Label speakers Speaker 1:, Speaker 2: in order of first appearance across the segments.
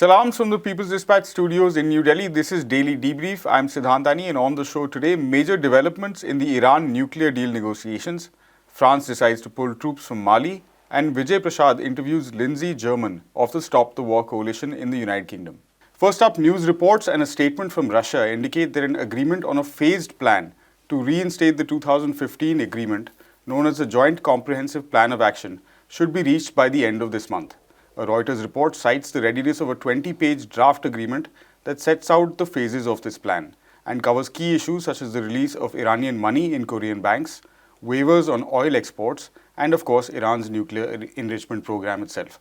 Speaker 1: Salams from the People's Dispatch studios in New Delhi. This is Daily Debrief. I'm Siddhantani, and on the show today, major developments in the Iran nuclear deal negotiations. France decides to pull troops from Mali, and Vijay Prashad interviews Lindsay German of the Stop the War coalition in the United Kingdom. First up, news reports and a statement from Russia indicate that an agreement on a phased plan to reinstate the 2015 agreement, known as the Joint Comprehensive Plan of Action, should be reached by the end of this month. A Reuters report cites the readiness of a 20-page draft agreement that sets out the phases of this plan and covers key issues such as the release of Iranian money in Korean banks, waivers on oil exports, and of course Iran's nuclear enrichment program itself.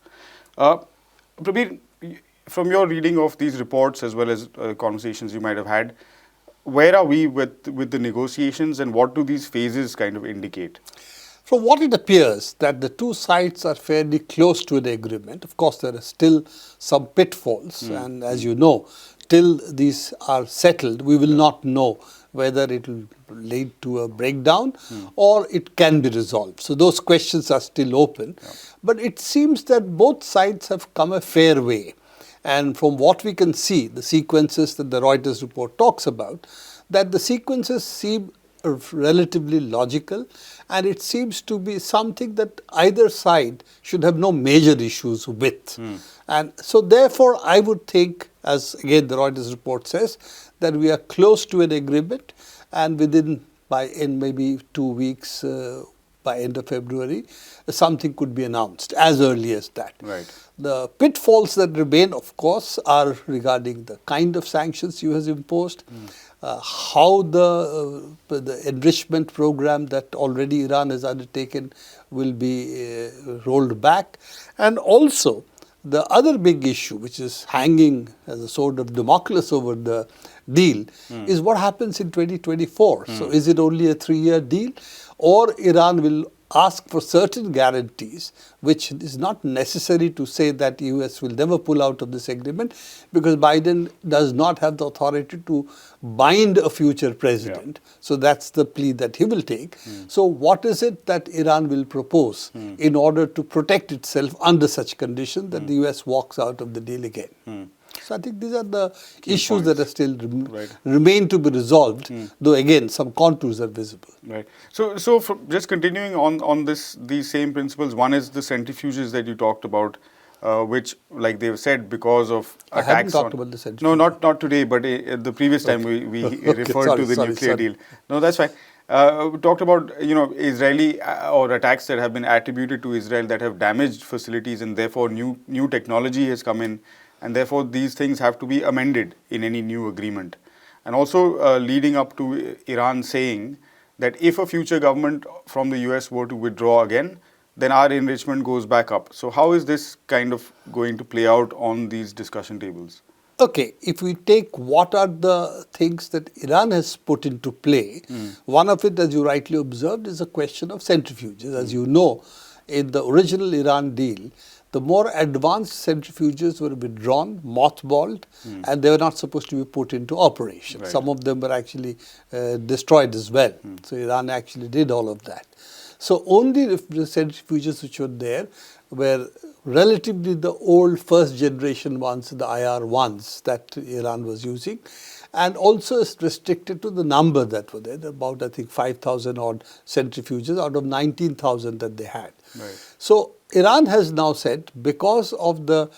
Speaker 1: Prabir, from your reading of these reports as well as conversations you might have had, where are we with the negotiations, and what do these phases kind of indicate?
Speaker 2: From what it appears that the two sides are fairly close to the agreement. Of course, there are still some pitfalls, and as you know, till these are settled, we will not know whether it will lead to a breakdown or it can be resolved. So those questions are still open. But it seems that both sides have come a fair way. And from what we can see, the sequences that the Reuters report talks about, that the sequences seem relatively logical, and it seems to be something that either side should have no major issues with. And so therefore, I would think, as again the Reuters report says, that we are close to an agreement, and in maybe 2 weeks, by end of February, something could be announced as early as that.
Speaker 1: Right.
Speaker 2: The pitfalls that remain, of course, are regarding the kind of sanctions US imposed, how the enrichment program that already Iran has undertaken will be rolled back, and also the other big issue which is hanging as a sword of Damocles over the deal is what happens in 2024. So is it only a 3-year deal, or Iran will ask for certain guarantees, which is not necessary to say that US will never pull out of this agreement, because Biden does not have the authority to bind a future president. So that's the plea that he will take. So what is it that Iran will propose in order to protect itself under such conditions that the US walks out of the deal again? So I think these are the issues that are still remain to be resolved, though again some contours are visible.
Speaker 1: Right. So just continuing on these same principles, one is the centrifuges that you talked about, which, like they've said, because of attacks.
Speaker 2: I haven't talked about the centrifuges.
Speaker 1: No, not today, but the previous time we referred to the nuclear deal. No, that's fine. We talked about Israeli or attacks that have been attributed to Israel that have damaged facilities, and therefore new technology has come in. And therefore, these things have to be amended in any new agreement. And also leading up to Iran saying that if a future government from the US were to withdraw again, then our enrichment goes back up. So how is this kind of going to play out on these discussion tables?
Speaker 2: Okay, if we take what are the things that Iran has put into play, one of it, as you rightly observed, is a question of centrifuges. As you know, in the original Iran deal, the more advanced centrifuges were withdrawn, mothballed, and they were not supposed to be put into operation.
Speaker 1: Right.
Speaker 2: Some of them were actually destroyed as well. So Iran actually did all of that. So only if the centrifuges which were there were relatively the old first generation ones, the IR ones that Iran was using, and also is restricted to the number that were there, about I think 5,000 odd centrifuges out of 19,000 that they had.
Speaker 1: Right.
Speaker 2: So Iran has now said, because of the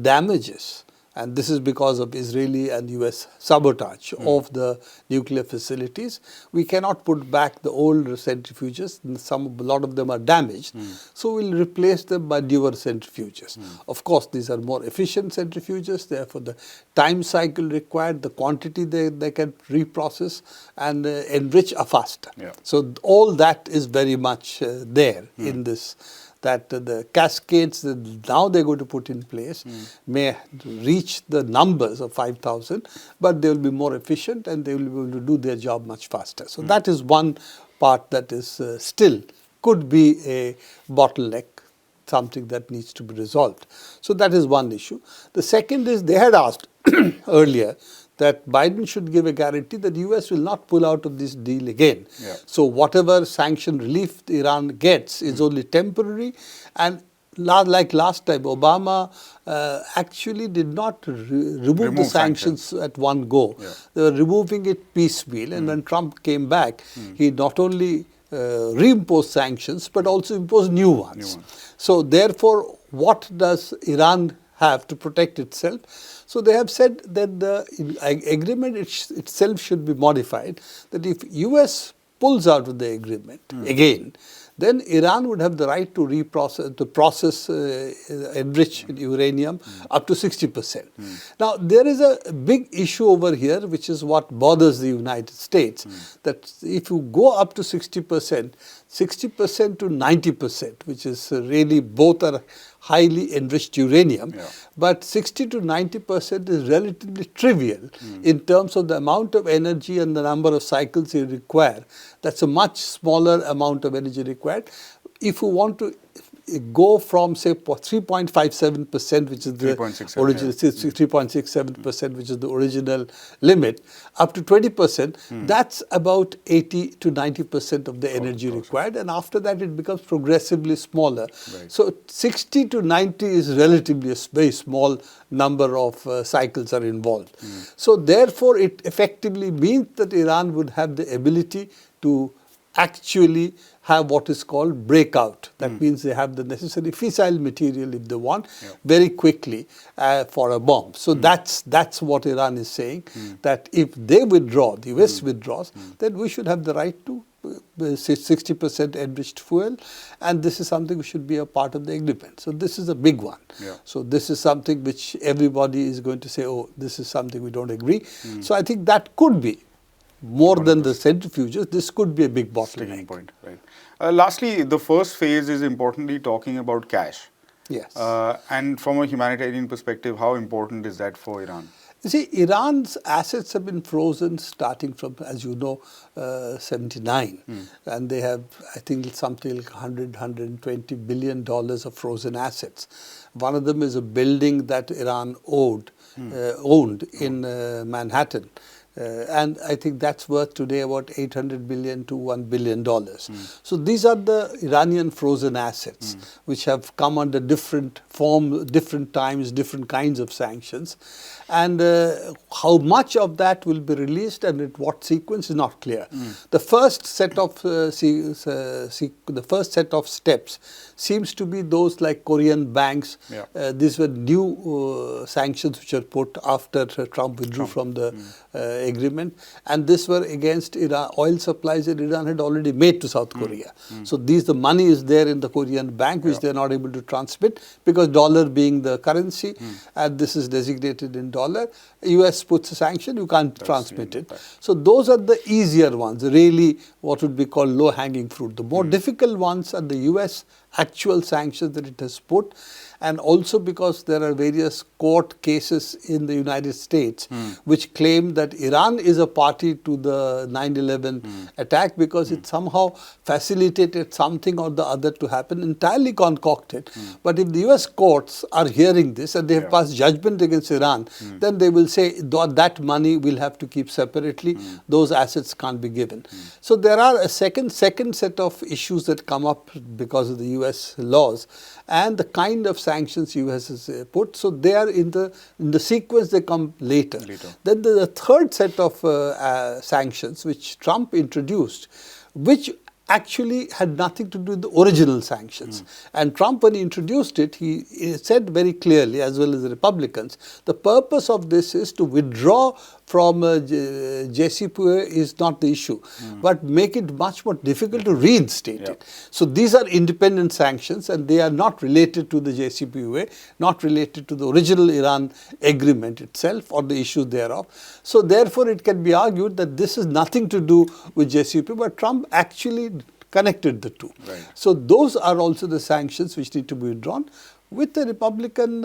Speaker 2: damages, and this is because of Israeli and US sabotage of the nuclear facilities, we cannot put back the old centrifuges. A lot of them are damaged. So we'll replace them by newer centrifuges. Of course, these are more efficient centrifuges. Therefore, the time cycle required, the quantity they can reprocess and enrich are faster. So all that is very much there in this. That the cascades that now they're going to put in place may reach the numbers of 5,000, but they will be more efficient and they will be able to do their job much faster. So that is one part that is still could be a bottleneck, something that needs to be resolved. So that is one issue. The second is, they had asked earlier that Biden should give a guarantee that the US will not pull out of this deal again. So whatever sanction relief Iran gets is only temporary, and like last time, Obama actually did not remove the sanctions at one go.
Speaker 1: Yeah.
Speaker 2: They were removing it piecemeal, and when Trump came back, he not only reimposed sanctions but also imposed new ones. So therefore, what does Iran have to protect itself? So they have said that the agreement itself should be modified, that if US pulls out of the agreement again, then Iran would have the right to process enriched uranium up to 60%. Now, there is a big issue over here, which is what bothers the United States, that if you go up to 60%, 60% to 90%, which is really both are highly enriched uranium, but 60 to 90% is relatively trivial in terms of the amount of energy and the number of cycles you require. That's a much smaller amount of energy required. If you want to go from, say, 3.57%, which is the original, 3.67%, which is the original limit, up to 20%, that's about 80 to 90% of the energy required, and after that it becomes progressively smaller.
Speaker 1: Right.
Speaker 2: So 60 to 90 is relatively a very small number of cycles are involved. So therefore, it effectively means that Iran would have the ability to actually have what is called breakout. That means they have the necessary fissile material, if they want, very quickly for a bomb. So that's what Iran is saying, that if they withdraw, the US withdraws, then we should have the right to 60% enriched fuel, and this is something which should be a part of the agreement. So this is a big one. So this is something which everybody is going to say, oh, this is something we don't agree. So I think that could be, more than the centrifuges, this could be a big bottleneck.
Speaker 1: Point, right. Lastly, the first phase is importantly talking about cash.
Speaker 2: Yes.
Speaker 1: And from a humanitarian perspective, how important is that for Iran?
Speaker 2: You see, Iran's assets have been frozen starting from, as you know, 79. And they have, I think, something like $120 billion of frozen assets. One of them is a building that Iran owned in Manhattan. And I think that's worth today about $800 billion to $1 billion. So these are the Iranian frozen assets, which have come under different forms, different times, different kinds of sanctions. And how much of that will be released and at what sequence is not clear. The first set of steps seems to be those like Korean banks. These were new sanctions which were put after Trump withdrew from the agreement, and this were against Iran, oil supplies that Iran had already made to South Korea. So the money is there in the Korean bank, which they are not able to transmit because dollar being the currency, and this is designated in dollar. US puts a sanction, you can't transmit it. So those are the easier ones, really what would be called low-hanging fruit. The more difficult ones are the US actual sanctions that it has put, and also because there are various court cases in the United States which claim that Iran is a party to the 9/11 attack because it somehow facilitated something or the other to happen, entirely concocted. But if the US courts are hearing this and they have passed judgment against Iran, then they will say that money will have to keep separately, those assets can't be given. So there are a second set of issues that come up because of the US laws and the kind of sanctions US has put. So they are in the sequence, they come later. Then the third set of sanctions which Trump introduced, which actually had nothing to do with the original sanctions. And Trump, when he introduced it, he said very clearly, as well as the Republicans, the purpose of this is to withdraw from JCPOA is not the issue, but make it much more difficult to reinstate it. So these are independent sanctions and they are not related to the JCPOA, not related to the original Iran agreement itself or the issues thereof. So therefore it can be argued that this is nothing to do with JCPOA, but Trump actually connected the two. So those are also the sanctions which need to be withdrawn. With the Republican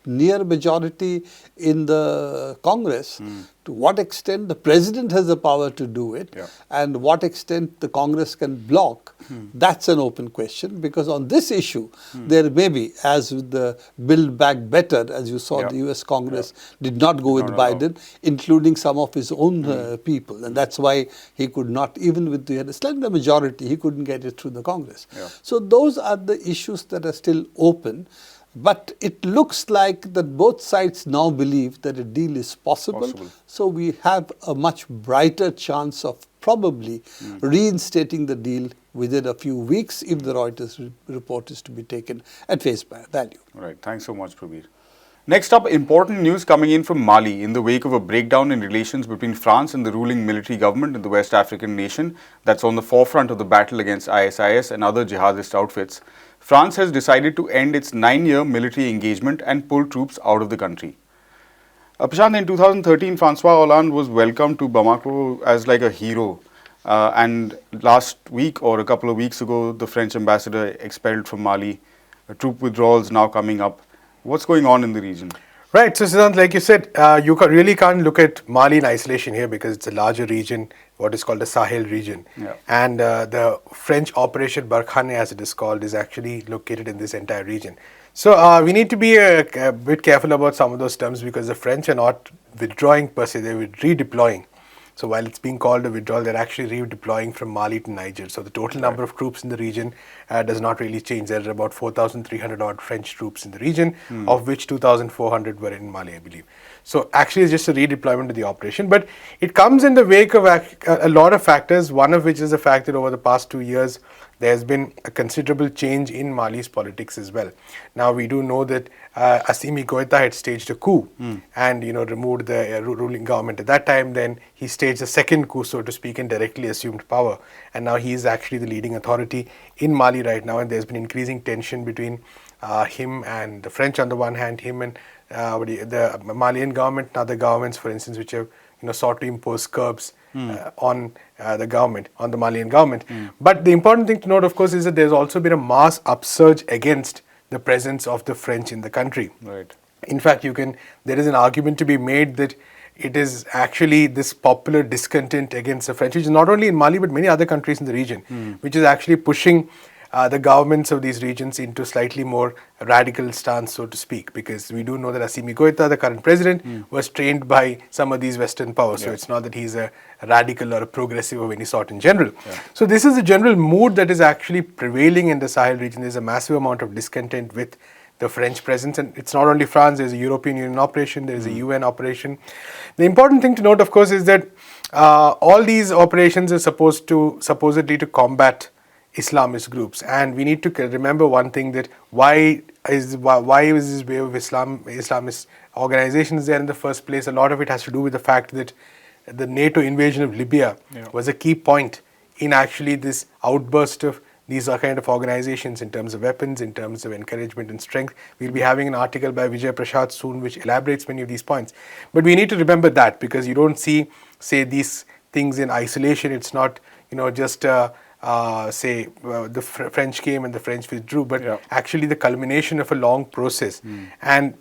Speaker 2: near majority in the Congress, to what extent the president has the power to do it, and what extent the Congress can block, that's an open question. Because on this issue, there may be, as with the Build Back Better, as you saw, the US Congress did not go with Biden, including some of his own people. And that's why he could not, even with the slender majority, he couldn't get it through the Congress. So those are the issues that are still open. But it looks like that both sides now believe that a deal is possible. So we have a much brighter chance of probably reinstating the deal within a few weeks if the Reuters report is to be taken at face value.
Speaker 1: Right. Thanks so much, Prabir. Next up, important news coming in from Mali in the wake of a breakdown in relations between France and the ruling military government in the West African nation that's on the forefront of the battle against ISIS and other jihadist outfits. France has decided to end its 9-year military engagement and pull troops out of the country. Prashant, in 2013, Francois Hollande was welcomed to Bamako as like a hero. And last week or a couple of weeks ago, the French ambassador expelled from Mali. Troop withdrawals now coming up. What's going on in the region?
Speaker 3: Right. So, Siddhant, like you said, you really can't look at Mali in isolation here because it's a larger region, what is called the Sahel region. And the French Operation Barkhane, as it is called, is actually located in this entire region. So, we need to be a bit careful about some of those terms because the French are not withdrawing per se, they're redeploying. So while it's being called a withdrawal, they're actually redeploying from Mali to Niger. So the total number of troops in the region does not really change. There are about 4,300 odd French troops in the region, of which 2,400 were in Mali, I believe. So actually it's just a redeployment of the operation. But it comes in the wake of a lot of factors, one of which is the fact that over the past 2 years, there has been a considerable change in Mali's politics as well. Now we do know that Assimi Goïta had staged a coup and removed the ruling government at that time. Then he staged a second coup, so to speak, and directly assumed power. And now he is actually the leading authority in Mali right now. And there's been increasing tension between him and the French on the one hand, him and the Malian government and other governments, for instance, which have sought to impose curbs on the government, on the Malian government. But the important thing to note, of course, is that there's also been a mass upsurge against the presence of the French in the country.
Speaker 1: Right.
Speaker 3: In fact, there is an argument to be made that it is actually this popular discontent against the French, which is not only in Mali but many other countries in the region, which is actually pushing the governments of these regions into slightly more radical stance, so to speak, because we do know that Assimi Goïta, the current president, was trained by some of these Western powers. So it's not that he's a radical or a progressive of any sort in general. So this is the general mood that is actually prevailing in the Sahel region. There's a massive amount of discontent with the French presence, and it's not only France. There's a European Union operation, there's a UN operation. The important thing to note, of course, is that all these operations are supposedly to combat Islamist groups, and we need to remember one thing, that why is this wave of Islamist organizations there in the first place? A lot of it has to do with the fact that the NATO invasion of Libya was a key point in actually this outburst of these are kind of organizations in terms of weapons, in terms of encouragement and strength. We'll be having an article by Vijay Prashad soon which elaborates many of these points. But we need to remember that, because you don't say these things in isolation. It's not just the French came and the French withdrew, but actually the culmination of a long process. And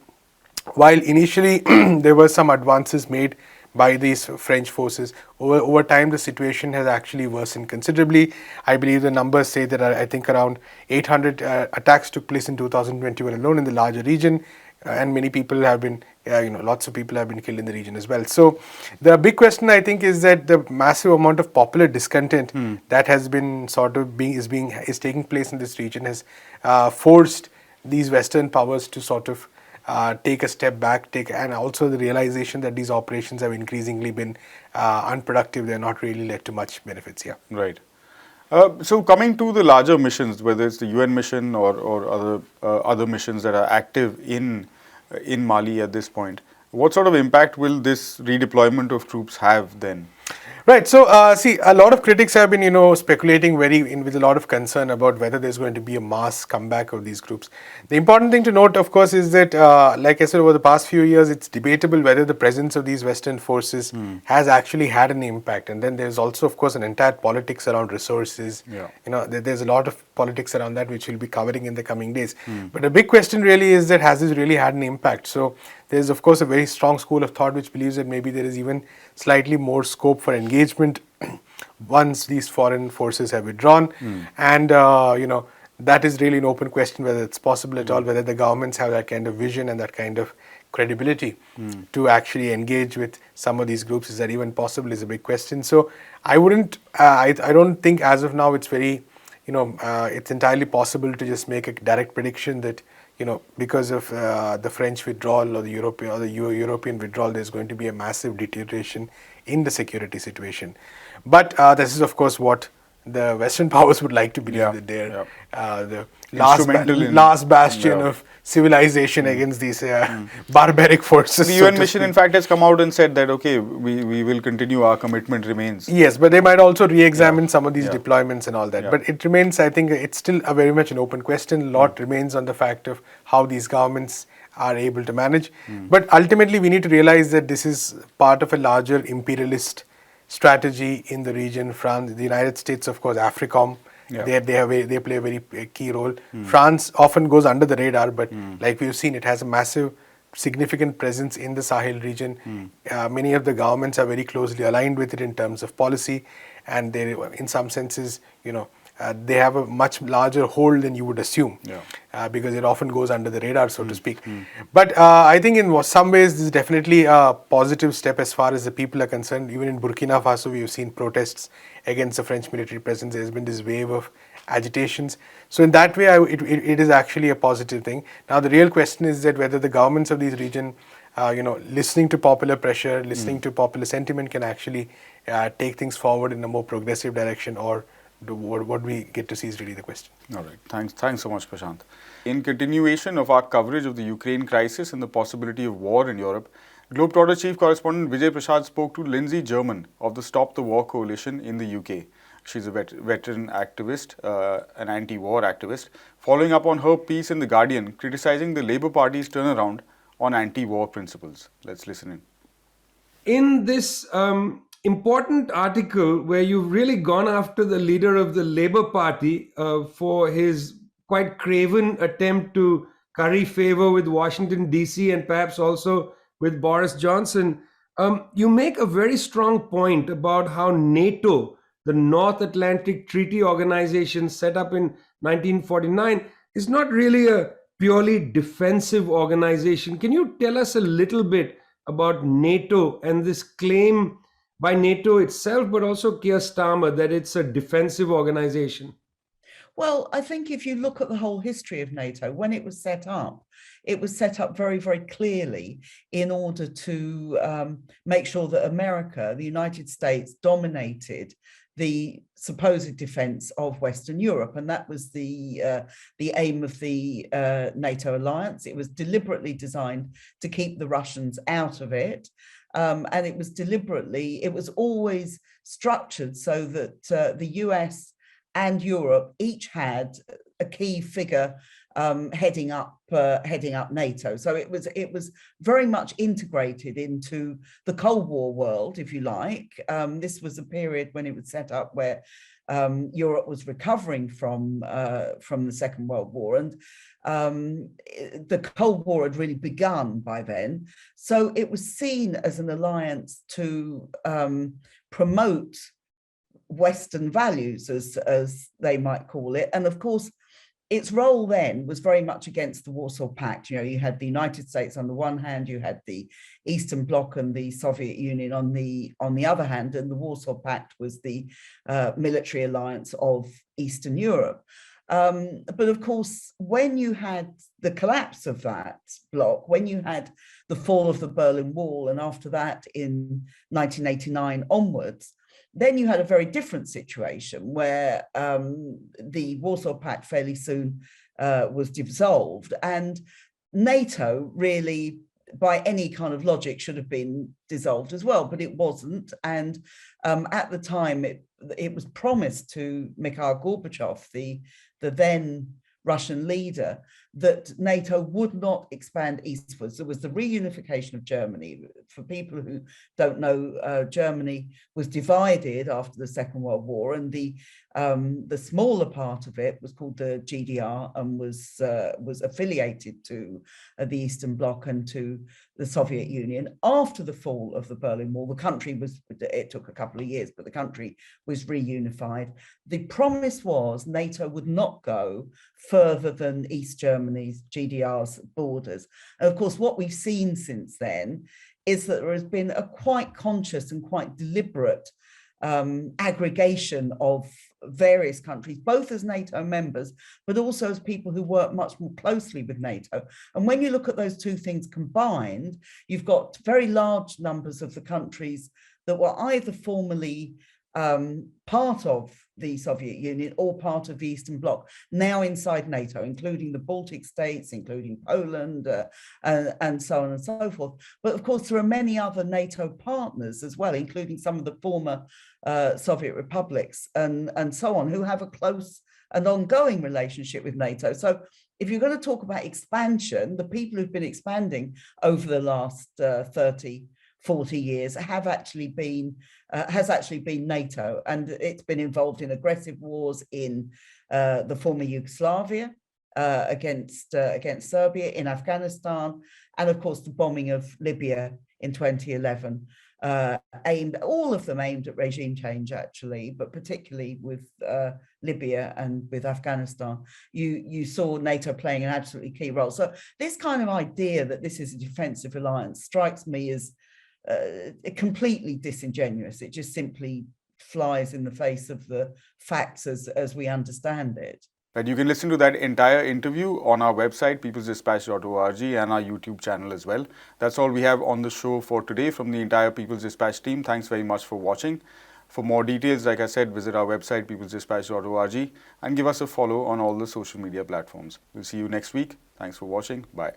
Speaker 3: while initially there were some advances made by these French forces, over time the situation has actually worsened considerably. I believe the numbers say that I think around 800 attacks took place in 2021 alone in the larger region, and many people have been, lots of people have been killed in the region as well. So the big question, I think, is that the massive amount of popular discontent that has been is taking place in this region has forced these Western powers to sort of take a step back, and also the realization that these operations have increasingly been unproductive. They're not really led to much benefits.
Speaker 1: Right. So coming to the larger missions, whether it's the UN mission or other missions that are active in Mali at this point, what sort of impact will this redeployment of troops have then?
Speaker 3: Right. So, see, a lot of critics have been, speculating with a lot of concern about whether there's going to be a mass comeback of these groups. The important thing to note, of course, is that, like I said, over the past few years, it's debatable whether the presence of these Western forces has actually had an impact. And then there's also, of course, an entire politics around resources.
Speaker 1: Yeah.
Speaker 3: There's a lot of politics around that, which we'll be covering in the coming days. But the big question really is that has this really had an impact? So, there's, of course, a very strong school of thought which believes that maybe there is even slightly more scope for engagement once these foreign forces have withdrawn. And, that is really an open question whether it's possible at all, whether the governments have that kind of vision and that kind of credibility to actually engage with some of these groups. Is that even possible is a big question. So I don't think as of now it's very, it's entirely possible to just make a direct prediction that, because of the French withdrawal or the European withdrawal, there's going to be a massive deterioration in the security situation. But this is, of course, what the Western powers would like to believe, that they're the last bastion of civilization against these barbaric forces.
Speaker 1: The UN mission, in fact, has come out and said that, okay, we will continue, our commitment remains.
Speaker 3: Yes, but they might also re-examine some of these deployments and all that. But it remains, I think, it's still very much an open question. A lot remains on the fact of how these governments are able to manage. But ultimately, we need to realize that this is part of a larger imperialist strategy in the region. France, the United States, of course, AFRICOM, they play a very key role. France often goes under the radar, but like we've seen, it has a massive, significant presence in the Sahel region. Many of the governments are very closely aligned with it in terms of policy, and they, in some senses, they have a much larger hold than you would assume, because it often goes under the radar, so to speak. But I think in some ways this is definitely a positive step as far as the people are concerned. Even in Burkina Faso, we've seen protests against the French military presence. There's been this wave of agitations. So in that way, it is actually a positive thing. Now the real question is that whether the governments of these regions, listening to popular pressure, listening to popular sentiment, can actually take things forward in a more progressive direction, or what we get to see is really the question.
Speaker 1: All right. Thanks so much, Prashant. In continuation of our coverage of the Ukraine crisis and the possibility of war in Europe, Globetrotter Chief Correspondent Vijay Prashad spoke to Lindsay German of the Stop the War Coalition in the UK. She's a veteran activist, an anti-war activist, following up on her piece in The Guardian criticizing the Labour Party's turnaround on anti-war principles. Let's listen in.
Speaker 4: In this important article where you've really gone after the leader of the Labour Party for his quite craven attempt to curry favor with Washington, D.C. and perhaps also with Boris Johnson, you make a very strong point about how NATO, the North Atlantic Treaty Organization set up in 1949, is not really a purely defensive organization. Can you tell us a little bit about NATO and this claim by NATO itself, but also Keir Starmer, that it's a defensive organization?
Speaker 5: Well, I think if you look at the whole history of NATO, when it was set up very, very clearly in order to make sure that America, the United States, dominated the supposed defense of Western Europe. And that was the aim of the NATO alliance. It was deliberately designed to keep the Russians out of it. And it was always structured so that the US and Europe each had a key figure heading up NATO. So it was very much integrated into the Cold War world, if you like. This was a period when it was set up where Europe was recovering from the Second World War, and the Cold War had really begun by then. So it was seen as an alliance to promote Western values, as they might call it. And of course, its role then was very much against the Warsaw Pact. You had the United States on the one hand, you had the Eastern Bloc and the Soviet Union on the other hand, and the Warsaw Pact was the military alliance of Eastern Europe. But of course, when you had the collapse of that bloc, when you had the fall of the Berlin Wall, and after that in 1989 onwards, then you had a very different situation where the Warsaw Pact fairly soon was dissolved, and NATO really by any kind of logic should have been dissolved as well, but it wasn't. And at the time, it was promised to Mikhail Gorbachev, the then Russian leader, that NATO would not expand eastwards. There was the reunification of Germany. For people who don't know, Germany was divided after the Second World War, and the smaller part of it was called the GDR and was affiliated to the Eastern Bloc and to the Soviet Union. After the fall of the Berlin Wall, the country was, it took a couple of years, but the country was reunified. The promise was NATO would not go further than East Germany's GDR's borders. And of course, what we've seen since then is that there has been a quite conscious and quite deliberate aggregation of various countries, both as NATO members, but also as people who work much more closely with NATO. And when you look at those two things combined, you've got very large numbers of the countries that were either formerly part of the Soviet Union or part of the Eastern Bloc, now inside NATO, including the Baltic states, including Poland, and so on and so forth. But of course, there are many other NATO partners as well, including some of the former Soviet republics and so on, who have a close and ongoing relationship with NATO. So if you're going to talk about expansion, the people who've been expanding over the last 30, 40 years has actually been NATO, and it's been involved in aggressive wars in the former Yugoslavia, against Serbia, in Afghanistan, and of course the bombing of Libya in 2011, all of them aimed at regime change actually, but particularly with Libya and with Afghanistan, you saw NATO playing an absolutely key role. So this kind of idea that this is a defensive alliance strikes me as completely disingenuous. It just simply flies in the face of the facts as we understand it.
Speaker 1: But you can listen to that entire interview on our website, peoplesdispatch.org, and our YouTube channel as well. That's all we have on the show for today from the entire People's Dispatch team. Thanks very much for watching. For more details, like I said, visit our website, peoplesdispatch.org, and give us a follow on all the social media platforms. We'll see you next week. Thanks for watching. Bye.